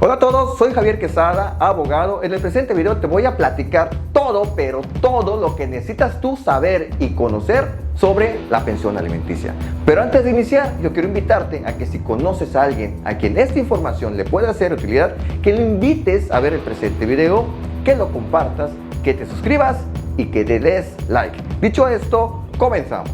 Hola a todos, soy Javier Quesada, abogado. En el presente video te voy a platicar todo, pero todo lo que necesitas tú saber y conocer sobre la pensión alimenticia. Pero antes de iniciar, yo quiero invitarte a que si conoces a alguien a quien esta información le pueda ser de utilidad, que lo invites a ver el presente video, que lo compartas, que te suscribas y que te des like. Dicho esto, comenzamos.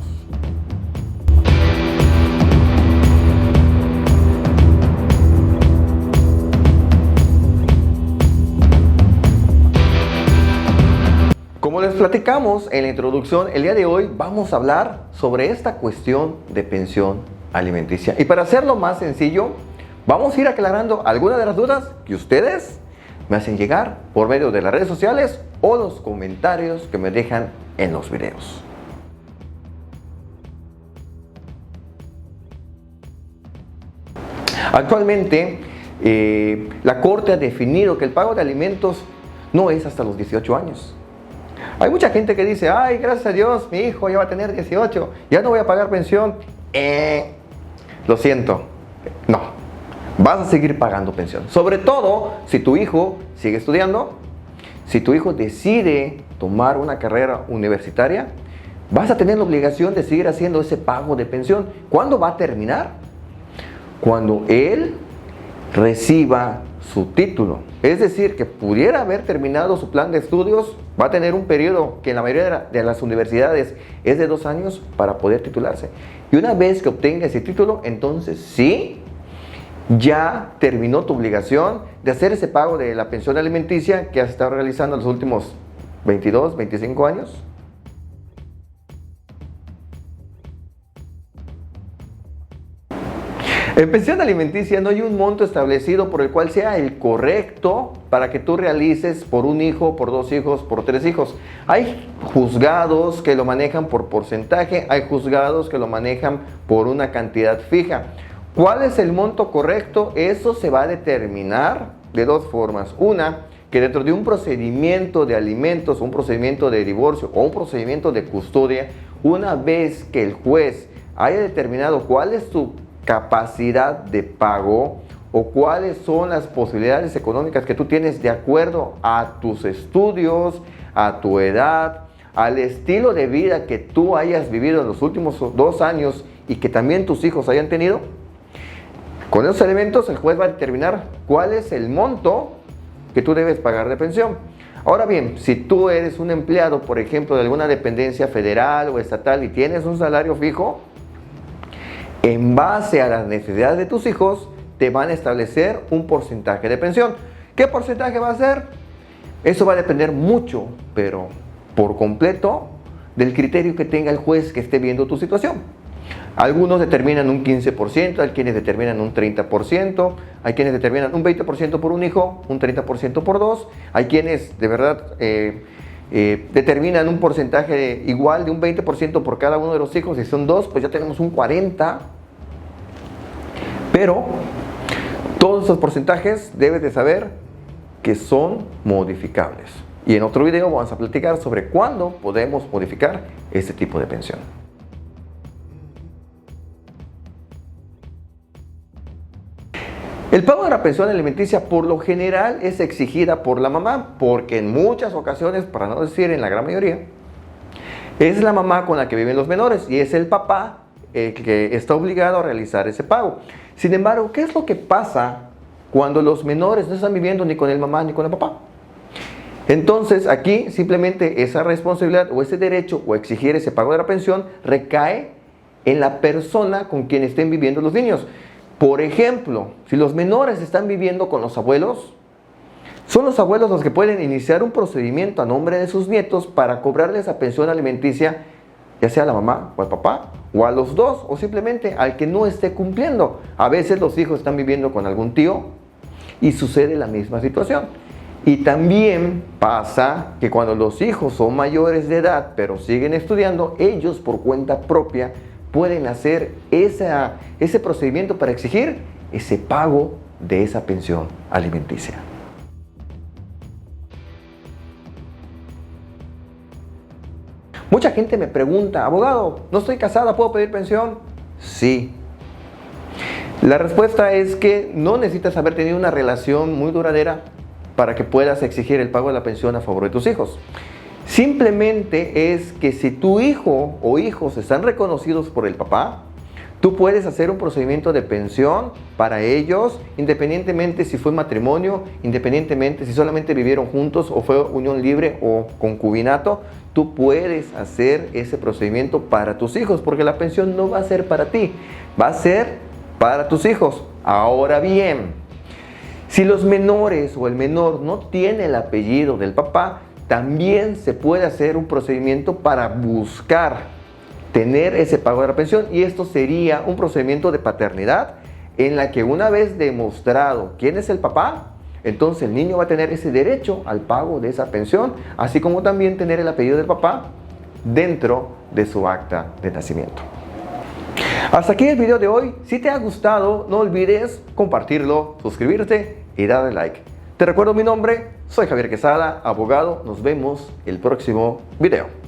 Como les platicamos en la introducción, el día de hoy vamos a hablar sobre esta cuestión de pensión alimenticia. Y para hacerlo más sencillo, vamos a ir aclarando algunas de las dudas que ustedes me hacen llegar por medio de las redes sociales o los comentarios que me dejan en los videos. Actualmente, la Corte ha definido que el pago de alimentos no es hasta los 18 años. Hay mucha gente que dice, ay, gracias a Dios, mi hijo ya va a tener 18, ya no voy a pagar pensión. Lo siento, no, vas a seguir pagando pensión. Sobre todo si tu hijo sigue estudiando, si tu hijo decide tomar una carrera universitaria, vas a tener la obligación de seguir haciendo ese pago de pensión. ¿Cuándo va a terminar? Cuando él reciba su título. Es decir, que pudiera haber terminado su plan de estudios, va a tener un periodo que en la mayoría de las universidades es de 2 años para poder titularse. Y una vez que obtenga ese título, entonces sí, ya terminó tu obligación de hacer ese pago de la pensión alimenticia que has estado realizando los últimos 22, 25 años. En pensión alimenticia no hay un monto establecido por el cual sea el correcto para que tú realices por un hijo, por 2 hijos, por 3 hijos. Hay juzgados que lo manejan por porcentaje, hay juzgados que lo manejan por una cantidad fija. ¿Cuál es el monto correcto? Eso se va a determinar de 2 formas. Una, que dentro de un procedimiento de alimentos, un procedimiento de divorcio o un procedimiento de custodia, una vez que el juez haya determinado cuál es tu capacidad de pago o cuáles son las posibilidades económicas que tú tienes de acuerdo a tus estudios, a tu edad, al estilo de vida que tú hayas vivido en los últimos 2 años y que también tus hijos hayan tenido. Con esos elementos el juez va a determinar cuál es el monto que tú debes pagar de pensión. Ahora bien, si tú eres un empleado, por ejemplo, de alguna dependencia federal o estatal y tienes un salario fijo, en base a las necesidades de tus hijos, te van a establecer un porcentaje de pensión. ¿Qué porcentaje va a ser? Eso va a depender mucho, pero por completo, del criterio que tenga el juez que esté viendo tu situación. Algunos determinan un 15%, hay quienes determinan un 30%, hay quienes determinan un 20% por un hijo, un 30% por 2, hay quienes de verdad determinan un porcentaje igual de un 20% por cada uno de los hijos. Si son 2, pues ya tenemos un 40%. Pero todos esos porcentajes debes de saber que son modificables. Y en otro video vamos a platicar sobre cuándo podemos modificar este tipo de pensión. El pago de la pensión alimenticia por lo general es exigida por la mamá, porque en muchas ocasiones, para no decir en la gran mayoría, es la mamá con la que viven los menores y es el papá el que está obligado a realizar ese pago. Sin embargo, ¿qué es lo que pasa cuando los menores no están viviendo ni con el mamá ni con el papá? Entonces aquí simplemente esa responsabilidad o ese derecho o exigir ese pago de la pensión recae en la persona con quien estén viviendo los niños. Por ejemplo, si los menores están viviendo con los abuelos, son los abuelos los que pueden iniciar un procedimiento a nombre de sus nietos para cobrarles esa pensión alimenticia, ya sea a la mamá o al papá, o a los dos, o simplemente al que no esté cumpliendo. A veces los hijos están viviendo con algún tío y sucede la misma situación. Y también pasa que cuando los hijos son mayores de edad, pero siguen estudiando, ellos por cuenta propia pueden hacer ese procedimiento para exigir ese pago de esa pensión alimenticia. Mucha gente me pregunta, abogado, no estoy casada, ¿puedo pedir pensión? Sí. La respuesta es que no necesitas haber tenido una relación muy duradera para que puedas exigir el pago de la pensión a favor de tus hijos. Simplemente es que si tu hijo o hijos están reconocidos por el papá, tú puedes hacer un procedimiento de pensión para ellos, independientemente si fue matrimonio, independientemente si solamente vivieron juntos o fue unión libre o concubinato. Tú puedes hacer ese procedimiento para tus hijos, porque la pensión no va a ser para ti, va a ser para tus hijos. Ahora bien, si los menores o el menor no tiene el apellido del papá, también se puede hacer un procedimiento para buscar tener ese pago de la pensión, y esto sería un procedimiento de paternidad en la que una vez demostrado quién es el papá, entonces el niño va a tener ese derecho al pago de esa pensión, así como también tener el apellido del papá dentro de su acta de nacimiento. Hasta aquí el video de hoy. Si te ha gustado, no olvides compartirlo, suscribirte y darle like. Te recuerdo mi nombre, soy Javier Quesada, abogado. Nos vemos el próximo video.